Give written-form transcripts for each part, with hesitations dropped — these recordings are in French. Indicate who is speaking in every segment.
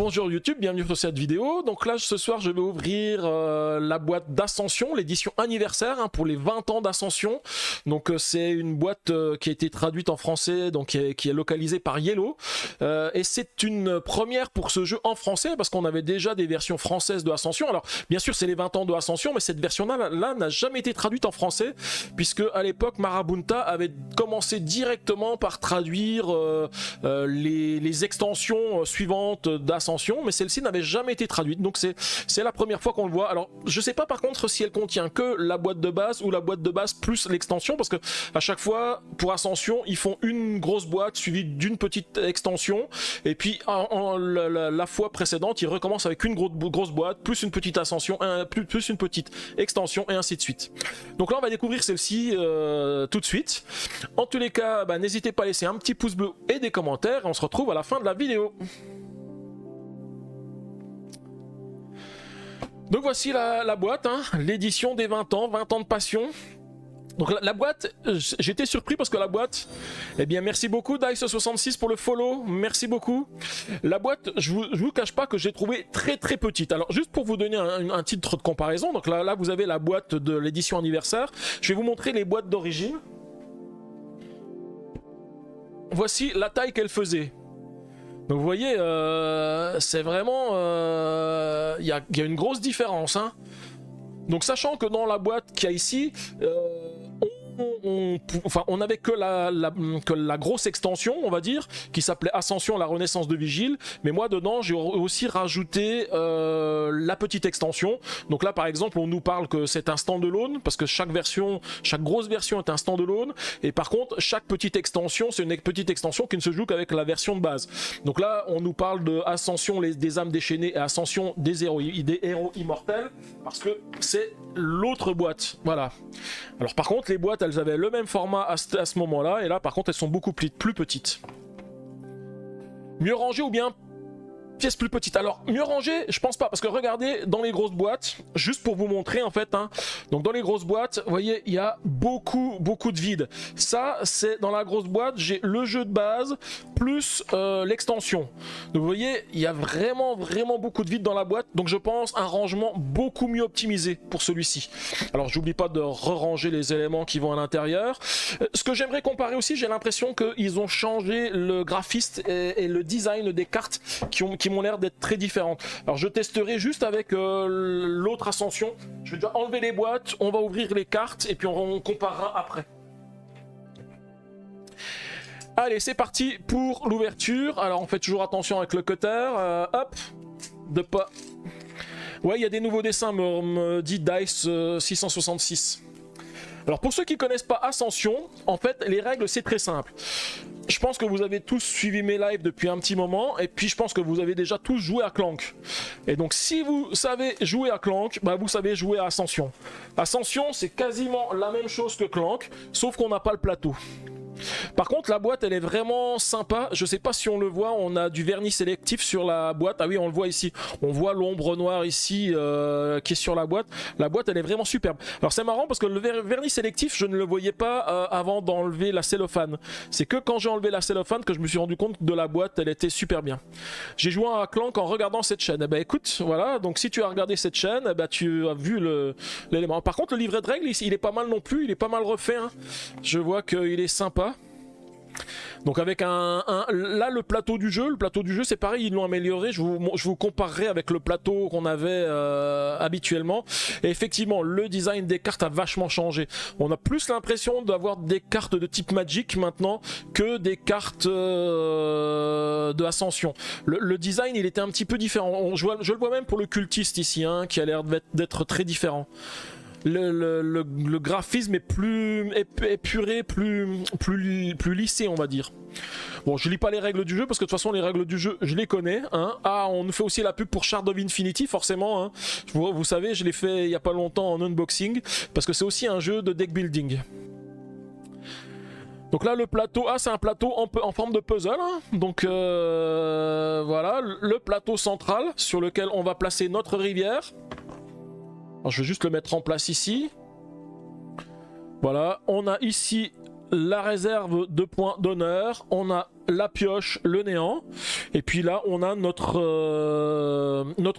Speaker 1: Bonjour YouTube, bienvenue sur cette vidéo. Donc là ce soir je vais ouvrir la boîte d'Ascension, l'édition anniversaire pour les 20 ans d'Ascension. Donc c'est une boîte qui a été traduite en français, donc qui est localisée par Yellow. Et c'est une première pour ce jeu en français parce qu'on avait déjà des versions françaises de Ascension. Alors bien sûr c'est les 20 ans de Ascension, mais cette version là n'a jamais été traduite en français puisque à l'époque Marabunta avait commencé directement par traduire les extensions suivantes d'Ascension, mais celle-ci n'avait jamais été traduite, donc c'est la première fois qu'on le voit. Alors je sais pas par contre si elle contient que la boîte de base ou la boîte de base plus l'extension, parce que à chaque fois pour Ascension ils font une grosse boîte suivie d'une petite extension, et puis la fois précédente ils recommencent avec une grosse boîte plus une petite ascension, plus une petite extension, et ainsi de suite. Donc là on va découvrir celle-ci tout de suite. En tous les cas, n'hésitez pas à laisser un petit pouce bleu et des commentaires, et on se retrouve à la fin de la vidéo. Donc voici la boîte, l'édition des 20 ans de passion. Donc la boîte, j'étais surpris parce que la boîte, eh bien merci beaucoup Dice66 pour le follow, merci beaucoup. La boîte, je vous cache pas que j'ai trouvé très petite. Alors juste pour vous donner un titre de comparaison, donc là vous avez la boîte de l'édition anniversaire. Je vais vous montrer les boîtes d'origine. Voici la taille qu'elle faisait. Donc vous voyez, c'est vraiment... il y a une grosse différence. Donc sachant que dans la boîte qu'il y a ici, on n'avait que la grosse extension, on va dire, qui s'appelait Ascension, la renaissance de Vigile, mais moi dedans j'ai aussi rajouté la petite extension. Donc là par exemple on nous parle que c'est un standalone, parce que chaque grosse version est un standalone, et par contre chaque petite extension c'est une petite extension qui ne se joue qu'avec la version de base. Donc là on nous parle de Ascension des âmes déchaînées et Ascension des héros immortels, parce que c'est l'autre boîte, voilà. Alors par contre les boîtes elles avaient le même format à ce moment-là, et là par contre elles sont beaucoup plus petites. Mieux rangées ou bien pièces plus petites? Alors mieux rangées je pense pas, parce que regardez dans les grosses boîtes, juste pour vous montrer en fait, donc dans les grosses boîtes vous voyez il y a beaucoup de vide. Ça c'est dans la grosse boîte, j'ai le jeu de base plus l'extension, donc vous voyez il y a vraiment beaucoup de vide dans la boîte, donc je pense un rangement beaucoup mieux optimisé pour celui-ci. Alors j'oublie pas de re-ranger les éléments qui vont à l'intérieur. Ce que j'aimerais comparer aussi, j'ai l'impression qu'ils ont changé le graphiste et le design des cartes qui m'ont l'air d'être très différentes. Alors je testerai juste avec l'autre Ascension. Je vais déjà enlever les boîtes, on va ouvrir les cartes et puis on comparera après. Allez, c'est parti pour l'ouverture. Alors on fait toujours attention avec le cutter. Hop, de pas. Ouais, il y a des nouveaux dessins, me dit Dice 666. Alors pour ceux qui connaissent pas Ascension, en fait les règles c'est très simple. Je pense que vous avez tous suivi mes lives depuis un petit moment, et puis je pense que vous avez déjà tous joué à Clank. Et donc si vous savez jouer à Clank, vous savez jouer à Ascension. Ascension c'est quasiment la même chose que Clank, sauf qu'on n'a pas le plateau. Par contre la boîte elle est vraiment sympa, je sais pas si on le voit, on a du vernis sélectif sur la boîte. Ah oui on le voit ici, on voit l'ombre noire ici qui est sur la boîte elle est vraiment superbe. Alors c'est marrant parce que le vernis sélectif je ne le voyais pas avant d'enlever la cellophane, c'est que quand j'ai enlevé la cellophane que je me suis rendu compte de la boîte, elle était super bien. J'ai joué à Clank en regardant cette chaîne, écoute voilà, donc si tu as regardé cette chaîne, tu as vu l'élément. Par contre le livret de règles il est pas mal non plus, il est pas mal refait, je vois qu'il est sympa. Donc avec là le plateau du jeu c'est pareil, ils l'ont amélioré, je vous comparerai avec le plateau qu'on avait habituellement, et effectivement le design des cartes a vachement changé. On a plus l'impression d'avoir des cartes de type Magic maintenant que des cartes de Ascension. Le design il était un petit peu différent, je le vois même pour le cultiste ici, qui a l'air d'être très différent. Le graphisme est plus épuré, plus lissé on va dire. Bon je lis pas les règles du jeu parce que de toute façon les règles du jeu je les connais. Ah on nous fait aussi la pub pour Shard of Infinity forcément. Vous savez je l'ai fait il y a pas longtemps en unboxing parce que c'est aussi un jeu de deck building. Donc là le plateau, c'est un plateau en forme de puzzle, donc voilà le plateau central sur lequel on va placer notre rivière. Alors, je vais juste le mettre en place ici. Voilà, on a ici la réserve de points d'honneur, on a la pioche, le néant, et puis là on a notre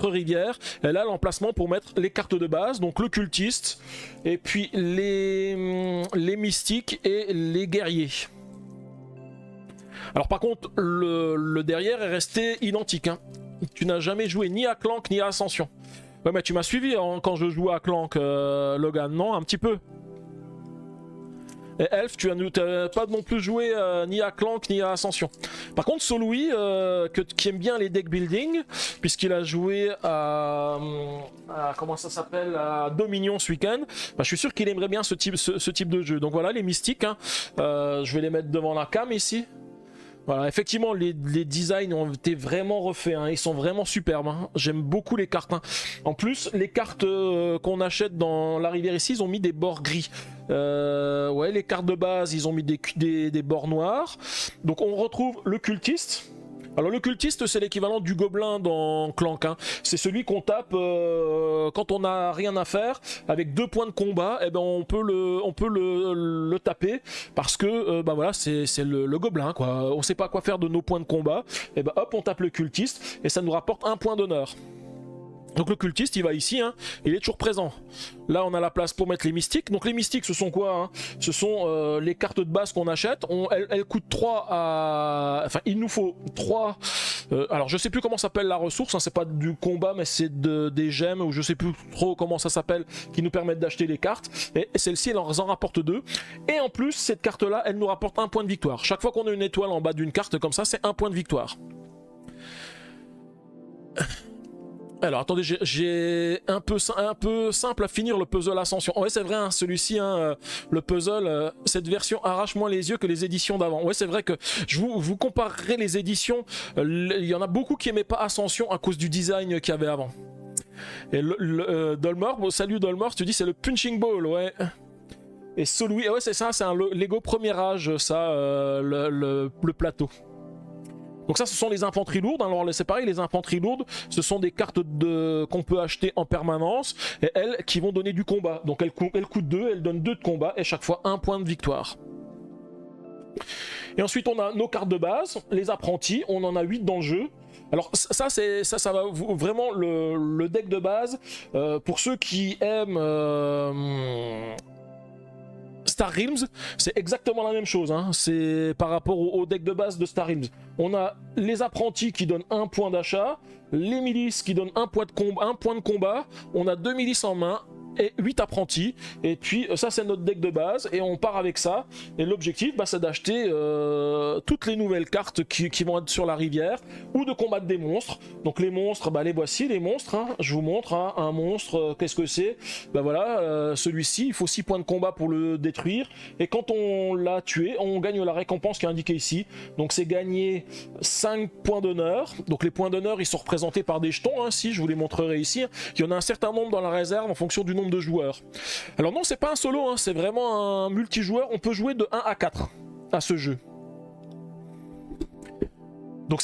Speaker 1: rivière, elle a l'emplacement pour mettre les cartes de base, donc le cultiste, et puis les mystiques et les guerriers. Alors par contre, le derrière est resté identique, hein. Tu n'as jamais joué ni à Clank ni à Ascension. Ouais mais tu m'as suivi hein, quand je jouais à Clank, Logan, non? Un petit peu. Et Elf, tu n'as pas non plus joué ni à Clank ni à Ascension. Par contre, Soloui, qui aime bien les deck building, puisqu'il a joué à comment ça s'appelle, à Dominion ce week-end, bah, je suis sûr qu'il aimerait bien ce type de jeu. Donc voilà, les mystiques, hein. Je vais les mettre devant la cam ici. Voilà, effectivement, les designs ont été vraiment refaits, hein. Ils sont vraiment superbes, hein. J'aime beaucoup les cartes, hein. En plus, les cartes qu'on achète dans la rivière ici, ils ont mis des bords gris. Ouais, les cartes de base, ils ont mis des bords noirs. Donc on retrouve le cultiste. Alors le cultiste, c'est l'équivalent du gobelin dans Clank, hein. C'est celui qu'on tape quand on n'a rien à faire. Avec 2 points de combat, eh ben on peut le taper parce que bah voilà, c'est le gobelin, quoi. On sait pas quoi faire de nos points de combat. Et ben hop, on tape le cultiste et ça nous rapporte 1 point d'honneur. Donc le cultiste, il va ici, hein, il est toujours présent. Là, on a la place pour mettre les mystiques. Donc les mystiques, ce sont quoi, hein? Ce sont les cartes de base qu'on achète. Elles coûtent 3 à... Enfin, il nous faut 3... alors, je sais plus comment s'appelle la ressource, hein, c'est pas du combat, mais c'est des gemmes, ou je sais plus trop comment ça s'appelle, qui nous permettent d'acheter les cartes. Et celle-ci, elle en rapporte 2. Et en plus, cette carte-là, elle nous rapporte 1 point de victoire. Chaque fois qu'on a une étoile en bas d'une carte comme ça, c'est 1 point de victoire. Alors attendez, j'ai un peu simple à finir le puzzle Ascension. Ouais c'est vrai, hein, celui-ci, hein, le puzzle, cette version arrache moins les yeux que les éditions d'avant. Ouais c'est vrai que je vous comparerez les éditions, il y en a beaucoup qui aimaient pas Ascension à cause du design qu'il y avait avant. Et Dolmor, bon, salut Dolmor, tu dis c'est le punching ball, ouais. Et Soloui, ouais c'est ça, c'est un Lego premier âge, ça, le plateau. Donc ça, ce sont les infanteries lourdes. Alors c'est pareil, les infanteries lourdes, ce sont des cartes qu'on peut acheter en permanence, et elles qui vont donner du combat. Donc elles coûtent 2, elles donnent 2 de combat, et chaque fois 1 point de victoire. Et ensuite, on a nos cartes de base, les apprentis, on en a 8 dans le jeu. Alors ça va vraiment le deck de base, pour ceux qui aiment... Star Realms, c'est exactement la même chose, hein. C'est par rapport au deck de base de Star Realms. On a les apprentis qui donnent 1 point d'achat, les milices qui donnent 1 point de combat, on a 2 milices en main et 8 apprentis, et puis ça c'est notre deck de base, et on part avec ça, et l'objectif bah, c'est d'acheter toutes les nouvelles cartes qui vont être sur la rivière, ou de combattre des monstres. Donc les monstres, bah, les voici les monstres, hein. Je vous montre, hein, un monstre, qu'est-ce que c'est? Bah voilà, celui-ci, il faut 6 points de combat pour le détruire, et quand on l'a tué, on gagne la récompense qui est indiquée ici. Donc c'est gagner 5 points d'honneur. Donc les points d'honneur, ils sont représentés par des jetons, hein, si je vous les montrerai ici. Il y en a un certain nombre dans la réserve en fonction du nombre de joueurs. Alors non, c'est pas un solo, hein, c'est vraiment un multijoueur. On peut jouer de 1 à 4 à ce jeu. Donc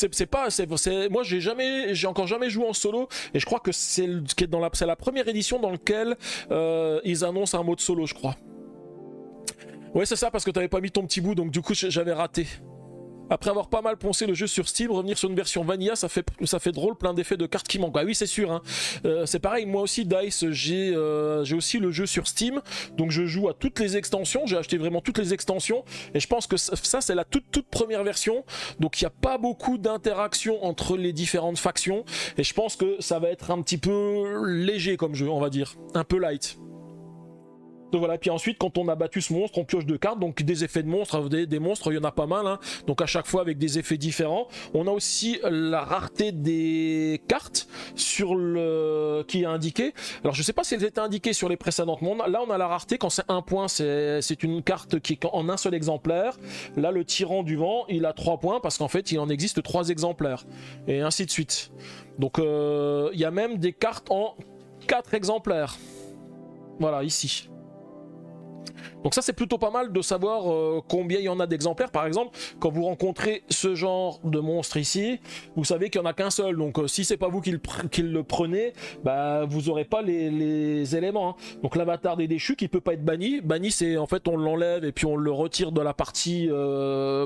Speaker 1: moi j'ai encore jamais joué en solo, et je crois que c'est la première édition dans laquelle ils annoncent un mode solo, je crois. Ouais c'est ça, parce que t'avais pas mis ton petit bout, donc du coup j'avais raté. Après avoir pas mal poncé le jeu sur Steam, revenir sur une version vanilla, ça fait drôle, plein d'effets de cartes qui manquent. Ah oui, c'est sûr, hein. C'est pareil, moi aussi, DICE, j'ai aussi le jeu sur Steam, donc je joue à toutes les extensions, j'ai acheté vraiment toutes les extensions, et je pense que ça c'est la toute première version, donc il n'y a pas beaucoup d'interaction entre les différentes factions, et je pense que ça va être un petit peu léger comme jeu, on va dire, un peu light. Donc voilà, puis ensuite quand on a battu ce monstre, on pioche 2 cartes, donc des effets de monstres, des monstres, il y en a pas mal, hein. Donc à chaque fois avec des effets différents. On a aussi la rareté des cartes qui est indiquée. Alors je sais pas si elles étaient indiquées sur les précédentes mondes. Là on a la rareté, quand c'est 1 point, c'est une carte qui est en un seul exemplaire. Là le tyran du vent, il a 3 points parce qu'en fait il en existe 3 exemplaires. Et ainsi de suite. Donc il y a même des cartes en 4 exemplaires. Voilà, ici. Donc ça c'est plutôt pas mal de savoir combien il y en a d'exemplaires. Par exemple, quand vous rencontrez ce genre de monstre ici, vous savez qu'il n'y en a qu'un seul. Donc si c'est pas vous qui le prenez, bah vous aurez pas les éléments. Hein. Donc l'avatar des déchus qui peut pas être banni. Banni c'est en fait on l'enlève et puis on le retire de la partie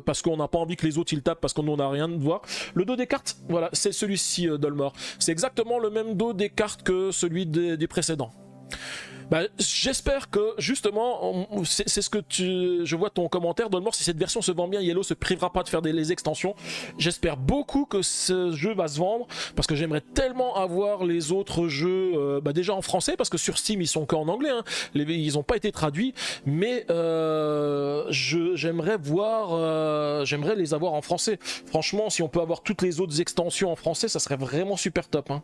Speaker 1: parce qu'on n'a pas envie que les autres ils tapent parce qu'on n'a rien de voir. Le dos des cartes, voilà, c'est celui-ci Dolmor. C'est exactement le même dos des cartes que celui des précédents. Bah, j'espère que justement, c'est ce que je vois ton commentaire, Dolmor, si cette version se vend bien, Yellow se privera pas de faire les extensions. J'espère beaucoup que ce jeu va se vendre, parce que j'aimerais tellement avoir les autres jeux, déjà en français, parce que sur Steam ils sont qu'en anglais, hein. Ils n'ont pas été traduits, mais j'aimerais les avoir en français. Franchement, si on peut avoir toutes les autres extensions en français, ça serait vraiment super top, hein.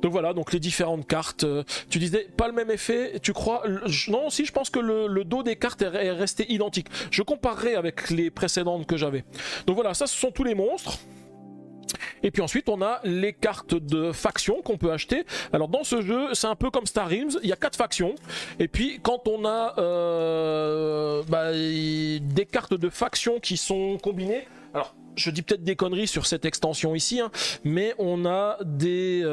Speaker 1: Donc voilà, donc les différentes cartes. Tu disais pas le même effet, tu crois? Non, si, je pense que le dos des cartes est resté identique. Je comparerai avec les précédentes que j'avais. Donc voilà, ça ce sont tous les monstres. Et puis ensuite on a les cartes de factions qu'on peut acheter. Alors dans ce jeu c'est un peu comme Star Realms, il y a 4 factions. Et puis quand on a des cartes de factions qui sont combinées, alors je dis peut-être des conneries sur cette extension ici, hein, mais on a des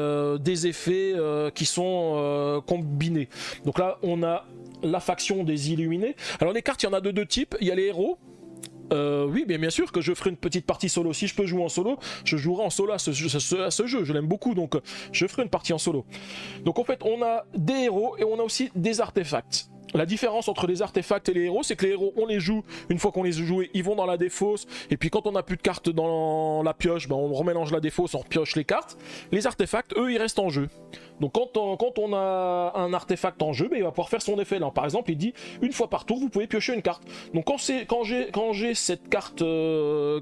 Speaker 1: effets qui sont combinés. Donc là on a la faction des illuminés. Alors les cartes il y en a de deux types, il y a les héros. Oui, bien sûr que je ferai une petite partie solo. Si je peux jouer en solo, je jouerai en solo à ce jeu. Je l'aime beaucoup, donc je ferai une partie en solo. Donc en fait, on a des héros et on a aussi des artefacts. La différence entre les artefacts et les héros, c'est que les héros, on les joue, une fois qu'on les a joués, ils vont dans la défausse, et puis quand on n'a plus de cartes dans la pioche, on remélange la défausse, on repioche les cartes. Les artefacts, eux, ils restent en jeu. Donc quand on a un artefact en jeu, il va pouvoir faire son effet. Là, par exemple, il dit, une fois par tour, vous pouvez piocher une carte. Donc quand j'ai cette carte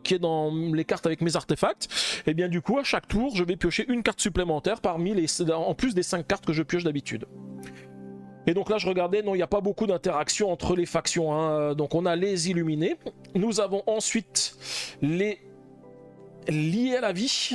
Speaker 1: qui est dans les cartes avec mes artefacts, et bien du coup, à chaque tour, je vais piocher une carte supplémentaire en plus des 5 cartes que je pioche d'habitude. Et donc là je regardais, non il n'y a pas beaucoup d'interaction entre les factions, hein. Donc on a les illuminés, nous avons ensuite les liés à la vie,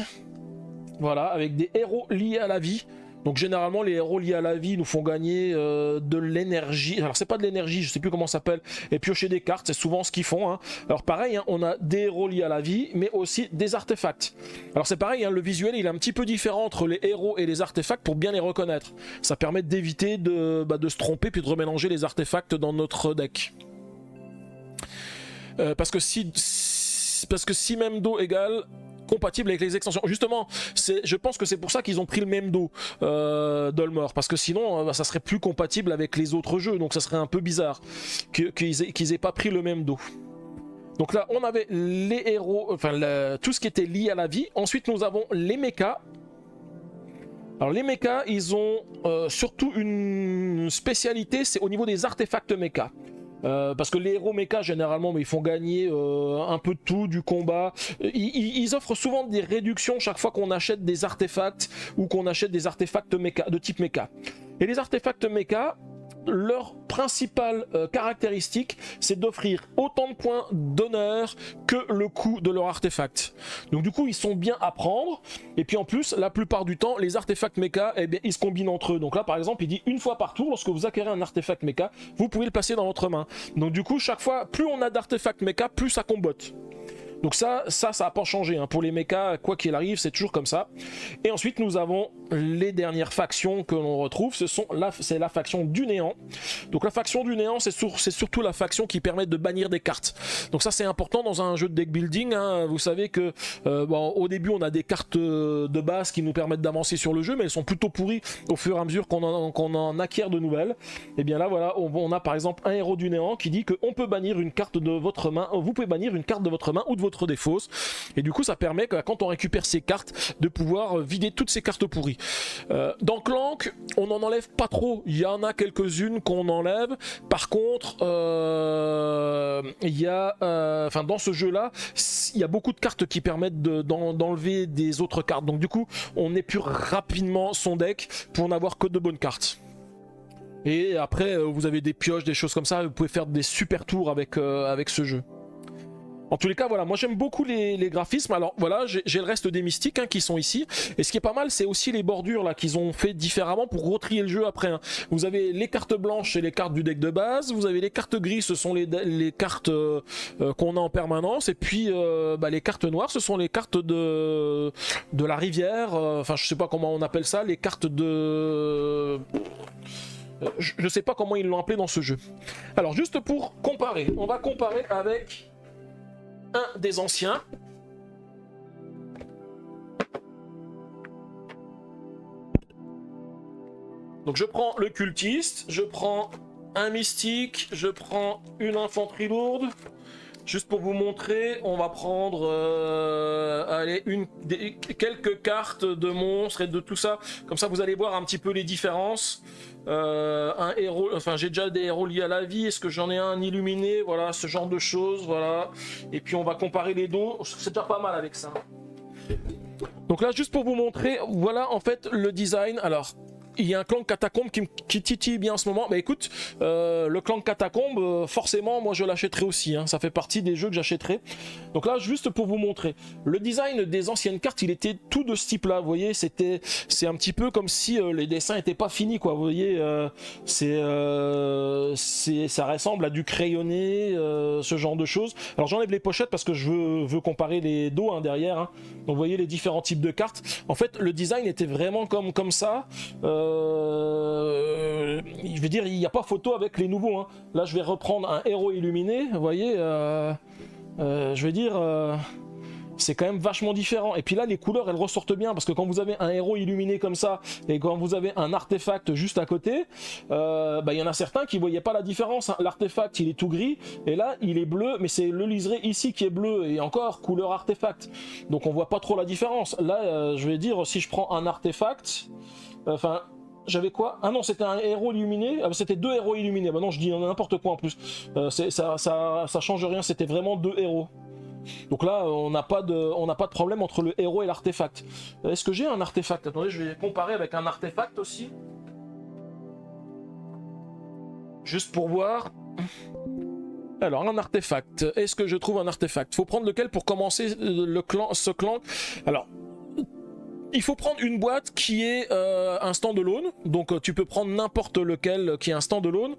Speaker 1: voilà, avec des héros liés à la vie. Donc généralement les héros liés à la vie nous font gagner de l'énergie, alors c'est pas de l'énergie, je sais plus comment ça s'appelle, et piocher des cartes, c'est souvent ce qu'ils font, hein. Alors pareil, hein, on a des héros liés à la vie, mais aussi des artefacts. Alors c'est pareil, hein, le visuel il est un petit peu différent entre les héros et les artefacts pour bien les reconnaître. Ça permet d'éviter de se tromper puis de remélanger les artefacts dans notre deck. Parce que si même dos égale compatible avec les extensions. Justement, je pense que c'est pour ça qu'ils ont pris le même dos Dolmor, parce que sinon ça serait plus compatible avec les autres jeux, donc ça serait un peu bizarre qu'ils aient pas pris le même dos. Donc là on avait les héros, enfin tout ce qui était lié à la vie. Ensuite nous avons les mechas. Alors les mechas ils ont surtout une spécialité, c'est au niveau des artefacts mechas. Parce que les héros mecha généralement ils font gagner un peu de tout, du combat. Ils offrent souvent des réductions chaque fois qu'on achète des artefacts ou qu'on achète des artefacts mecha, de type mecha. Et les artefacts mecha, leur principale caractéristique, c'est d'offrir autant de points d'honneur que le coût de leur artefact. Donc du coup, ils sont bien à prendre. Et puis en plus, la plupart du temps, les artefacts mecha, ils se combinent entre eux. Donc là, par exemple, il dit une fois par tour, lorsque vous acquérez un artefact mecha, vous pouvez le placer dans votre main. Donc du coup, chaque fois, plus on a d'artefacts mecha, plus ça combotte. Donc ça n'a pas changé, hein. Pour les mechas, quoi qu'il arrive, c'est toujours comme ça. Et ensuite, nous avons les dernières factions que l'on retrouve. C'est la faction du néant. Donc la faction du néant, c'est surtout la faction qui permet de bannir des cartes. Donc ça, c'est important dans un jeu de deck building, hein. Vous savez que au début, on a des cartes de base qui nous permettent d'avancer sur le jeu, mais elles sont plutôt pourries au fur et à mesure qu'on en acquiert de nouvelles. Et bien là, voilà, on a par exemple un héros du néant qui dit qu'on peut bannir une carte de votre main. Vous pouvez bannir une carte de votre main ou de votre défausse, et du coup ça permet que quand on récupère ces cartes de pouvoir vider toutes ces cartes pourries. Dans Clank on n'en enlève pas trop, il y en a quelques-unes qu'on enlève. Par contre il y a dans ce jeu là il y a beaucoup de cartes qui permettent d'enlever des autres cartes, donc du coup on épure rapidement son deck pour n'avoir que de bonnes cartes. Et après vous avez des pioches, des choses comme ça, vous pouvez faire des super tours avec ce jeu. En tous les cas, voilà, moi j'aime beaucoup les graphismes. Alors voilà, j'ai le reste des mystiques hein, qui sont ici. Et ce qui est pas mal, c'est aussi les bordures là qu'ils ont fait différemment pour retrier le jeu après. Hein. Vous avez les cartes blanches, c'est les cartes du deck de base. Vous avez les cartes grises, ce sont les cartes qu'on a en permanence. Et puis les cartes noires, ce sont les cartes de la rivière. Enfin, je sais pas comment on appelle ça, les cartes de... Je sais pas comment ils l'ont appelé dans ce jeu. Alors juste pour comparer, on va comparer avec un des anciens. Donc je prends le cultiste, je prends un mystique, je prends une infanterie lourde. Juste pour vous montrer, on va prendre allez, quelques cartes de monstres et de tout ça. Comme ça, vous allez voir un petit peu les différences. Un héros, enfin j'ai déjà des héros liés à la vie. Est-ce que j'en ai un illuminé? Voilà, ce genre de choses. Voilà. Et puis on va comparer les dos. C'est déjà pas mal avec ça. Donc là, juste pour vous montrer, voilà en fait le design. Alors. Il y a un clan de catacombes qui titille bien en ce moment. Mais écoute, le clan de catacombes, forcément, moi je l'achèterai aussi. Hein. Ça fait partie des jeux que j'achèterai. Donc là, juste pour vous montrer, le design des anciennes cartes, il était tout de ce type-là. Vous voyez, c'est un petit peu comme si les dessins n'étaient pas finis, quoi. Vous voyez, ça ressemble à du crayonné, ce genre de choses. Alors j'enlève les pochettes parce que je veux comparer les dos hein, derrière. Hein. Donc vous voyez les différents types de cartes. En fait, le design était vraiment comme ça. Je veux dire, il n'y a pas photo avec les nouveaux. Hein. Là, je vais reprendre un héros illuminé. Vous voyez, je veux dire, c'est quand même vachement différent. Et puis là, les couleurs, elles ressortent bien parce que quand vous avez un héros illuminé comme ça et quand vous avez un artefact juste à côté, y en a certains qui ne voyaient pas la différence. Hein. L'artefact, il est tout gris et là, il est bleu, mais c'est le liseré ici qui est bleu et encore couleur artefact. Donc, on voit pas trop la différence. Là, je vais dire, si je prends un artefact, enfin. J'avais quoi? Ah non, c'était un héros illuminé. Ah, c'était deux héros illuminés. Bah non, je dis n'importe quoi en plus. Ça change rien. C'était vraiment deux héros. Donc là, on n'a pas de problème entre le héros et l'artefact. Est-ce que j'ai un artefact? Attendez, je vais comparer avec un artefact aussi. Juste pour voir. Alors, un artefact. Est-ce que je trouve un artefact? Faut prendre lequel pour commencer ce clan? Alors. Il faut prendre une boîte qui est un standalone, donc tu peux prendre n'importe lequel qui est un standalone,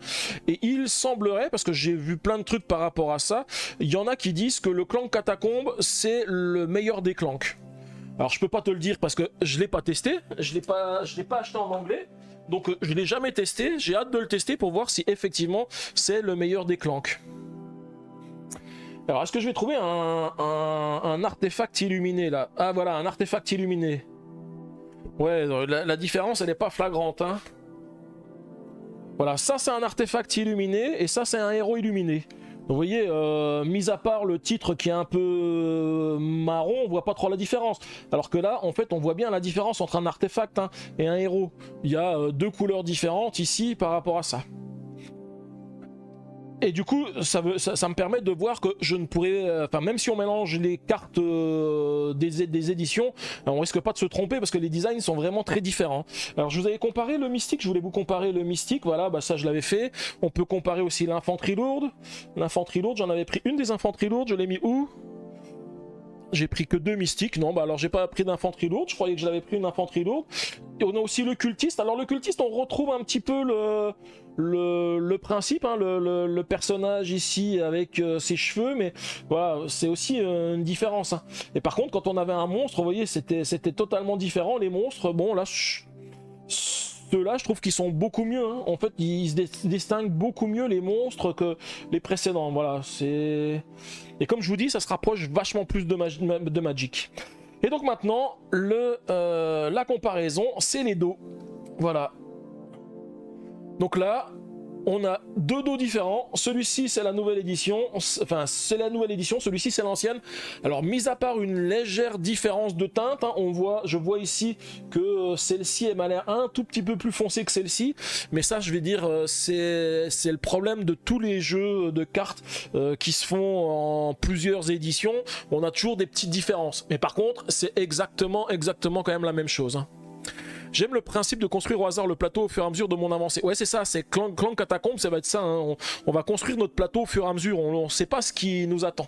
Speaker 1: et il semblerait, parce que j'ai vu plein de trucs par rapport à ça, il y en a qui disent que le clan Catacombe c'est le meilleur des clans. Alors je peux pas te le dire parce que je l'ai pas testé, je l'ai pas acheté en anglais, donc je l'ai jamais testé, j'ai hâte de le tester pour voir si effectivement c'est le meilleur des clans. Alors est-ce que je vais trouver un artefact illuminé là? Ah voilà, un artefact illuminé. Ouais, la différence elle n'est pas flagrante. Hein. Voilà, ça c'est un artefact illuminé et ça c'est un héros illuminé. Donc vous voyez, mis à part le titre qui est un peu marron, on voit pas trop la différence. Alors que là, en fait, on voit bien la différence entre un artefact hein, et un héros. Il y a deux couleurs différentes ici par rapport à ça. Et du coup, ça me permet de voir que je ne pourrais... Enfin, même si on mélange les cartes des éditions, on risque pas de se tromper parce que les designs sont vraiment très différents. Alors, je vous avais comparé le mystique, je voulais vous comparer le mystique, voilà, bah ça je l'avais fait. On peut comparer aussi l'infanterie lourde. L'infanterie lourde, j'en avais pris une des infanteries lourdes, je l'ai mis où? J'ai pris que deux mystiques, non, bah alors j'ai pas pris d'infanterie lourde, je croyais que j'avais pris une infanterie lourde. Et on a aussi le cultiste, alors le cultiste on retrouve un petit peu le principe, hein, le personnage ici avec ses cheveux, mais voilà, c'est aussi une différence. Hein. Et par contre, quand on avait un monstre, vous voyez, c'était totalement différent, les monstres, bon là, ceux-là, je trouve qu'ils sont beaucoup mieux. Hein. En fait, ils se distinguent beaucoup mieux les monstres que les précédents. Voilà, c'est... Et comme je vous dis, ça se rapproche vachement plus de Magic. Et donc maintenant, la comparaison, c'est les dos. Voilà. Donc là, on a deux dos différents. Celui-ci, c'est la nouvelle édition. Enfin, c'est la nouvelle édition. Celui-ci, c'est l'ancienne. Alors, mis à part une légère différence de teinte, hein, je vois ici que celle-ci, elle m'a l'air un tout petit peu plus foncée que celle-ci. Mais ça, je vais dire, c'est le problème de tous les jeux de cartes qui se font en plusieurs éditions. On a toujours des petites différences. Mais par contre, c'est exactement quand même la même chose. Hein. J'aime le principe de construire au hasard le plateau au fur et à mesure de mon avancée. Ouais, c'est ça, c'est clan Catacombe, ça va être ça. Hein. On va construire notre plateau au fur et à mesure, on ne sait pas ce qui nous attend.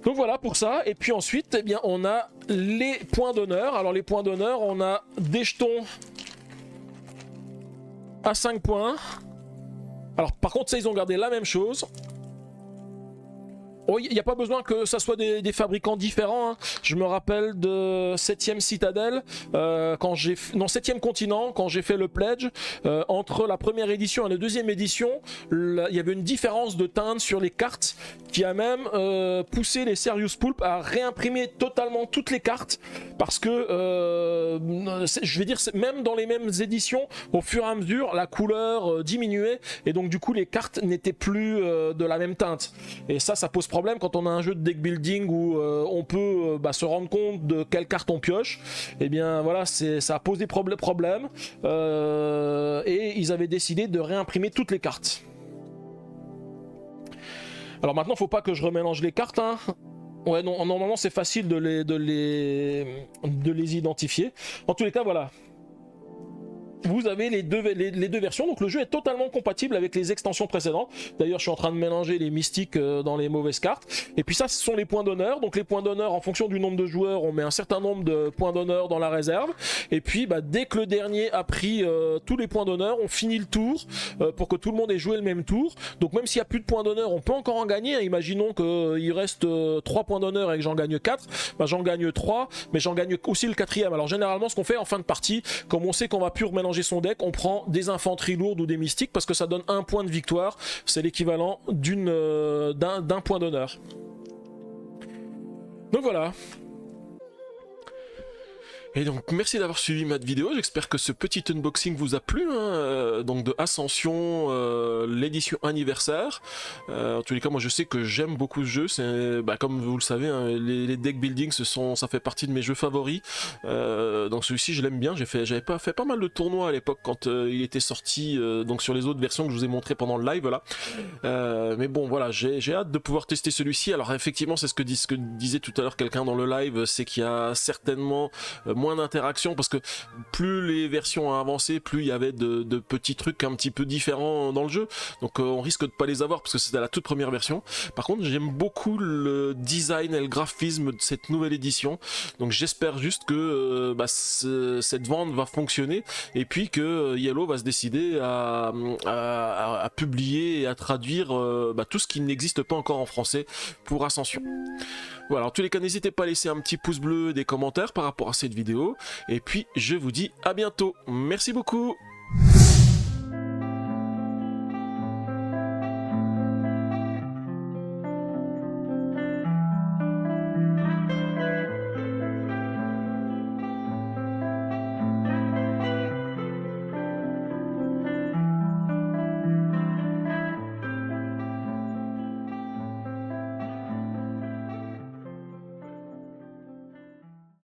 Speaker 1: Donc voilà pour ça, et puis ensuite, eh bien, on a les points d'honneur. Alors les points d'honneur, on a des jetons à 5 points. Alors par contre, ça, ils ont gardé la même chose. Il n'y a pas besoin que ça soit des fabricants différents. Hein. Je me rappelle de 7ème Citadelle, quand j'ai... Non, 7ème Continent, quand j'ai fait le pledge, entre la première édition et la deuxième édition, il y avait une différence de teinte sur les cartes qui a même poussé les Serious Poulp à réimprimer totalement toutes les cartes parce que, je vais dire, même dans les mêmes éditions, au fur et à mesure, la couleur diminuait et donc du coup les cartes n'étaient plus de la même teinte. Et ça pose problème quand on a un jeu de deck building où on peut se rendre compte de quelle carte on pioche. Et bien voilà, ça a posé problème et ils avaient décidé de réimprimer toutes les cartes. Alors maintenant, faut pas que je remélange les cartes. Hein. Ouais, non, normalement c'est facile de les identifier. En tous les cas, voilà. Vous avez les deux versions, donc le jeu est totalement compatible avec les extensions précédentes. D'ailleurs, je suis en train de mélanger les mystiques dans les mauvaises cartes. Et puis ça, ce sont les points d'honneur. Donc les points d'honneur, en fonction du nombre de joueurs, on met un certain nombre de points d'honneur dans la réserve. Et puis, dès que le dernier a pris tous les points d'honneur, on finit le tour pour que tout le monde ait joué le même tour. Donc même s'il n'y a plus de points d'honneur, on peut encore en gagner. Imaginons qu'il reste 3 points d'honneur et que j'en gagne 4. J'en gagne 3, mais j'en gagne aussi le 4e. Alors généralement, ce qu'on fait en fin de partie, comme on sait qu'on va plus remélanger son deck, on prend des infanteries lourdes ou des mystiques parce que ça donne 1 point de victoire, c'est l'équivalent d'un point d'honneur. Donc voilà. Et donc merci d'avoir suivi ma vidéo, j'espère que ce petit unboxing vous a plu, hein, donc de Ascension, l'édition anniversaire. En tous les cas, moi je sais que j'aime beaucoup ce jeu, c'est comme vous le savez, hein, les deck building ça fait partie de mes jeux favoris. Donc celui-ci je l'aime bien, j'avais fait pas mal de tournois à l'époque quand il était sorti, donc sur les autres versions que je vous ai montré pendant le live là. Mais bon voilà, j'ai hâte de pouvoir tester celui-ci. Alors effectivement c'est ce que disait tout à l'heure quelqu'un dans le live, c'est qu'il y a certainement moins d'interaction parce que plus les versions ont avancé, plus il y avait de petits trucs un petit peu différents dans le jeu, donc on risque de pas les avoir parce que c'était la toute première version. Par contre j'aime beaucoup le design et le graphisme de cette nouvelle édition, donc j'espère juste que cette vente va fonctionner et puis que Yellow va se décider à publier et à traduire tout ce qui n'existe pas encore en français pour Ascension. Voilà, en tous les cas, n'hésitez pas à laisser un petit pouce bleu et des commentaires par rapport à cette vidéo. Et puis, je vous dis à bientôt. Merci beaucoup.